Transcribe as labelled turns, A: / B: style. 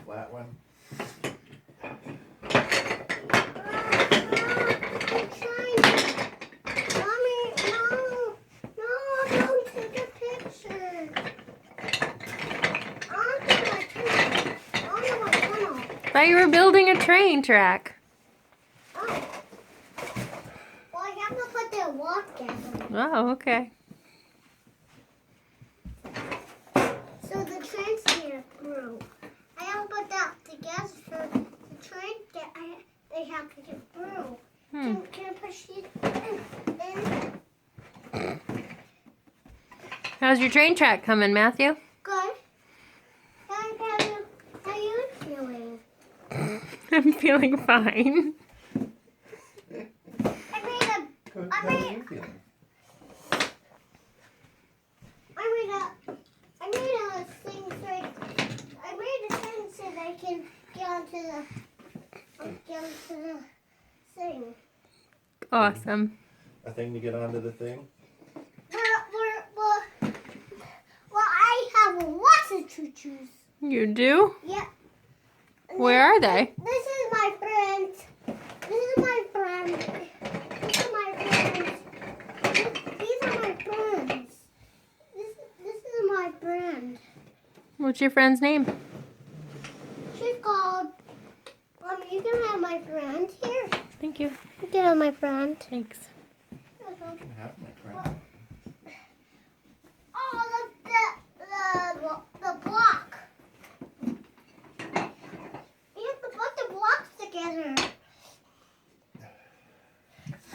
A: flat one.
B: I'm trying. Mommy, no. No, don't take a picture. I want my tunnel.
C: I thought you were building a train track.
B: Oh. Well, I have to put the walk down.
C: Oh, okay.
B: So the train's here through. I have to put that together so the train they have to get through. Can I push it in?
C: How's your train track coming, Matthew?
B: Good. How you feeling?
C: I'm feeling fine.
A: Coach, how are you feeling?
B: I made a thing so that I can get onto the thing.
C: Awesome.
A: A thing to get onto the thing?
B: Well, I have lots of choo-choos.
C: You do?
B: Yep.
C: Where are they?
B: This is my friend. This is my friend. These are my friends. These are my friends. This is my friend.
C: What's your friend's name?
B: She's called. You can have my friend here.
C: Thank you.
B: You can have my friend.
C: Thanks.
A: You can have my friend.
B: Oh, the block. You have to put the blocks together.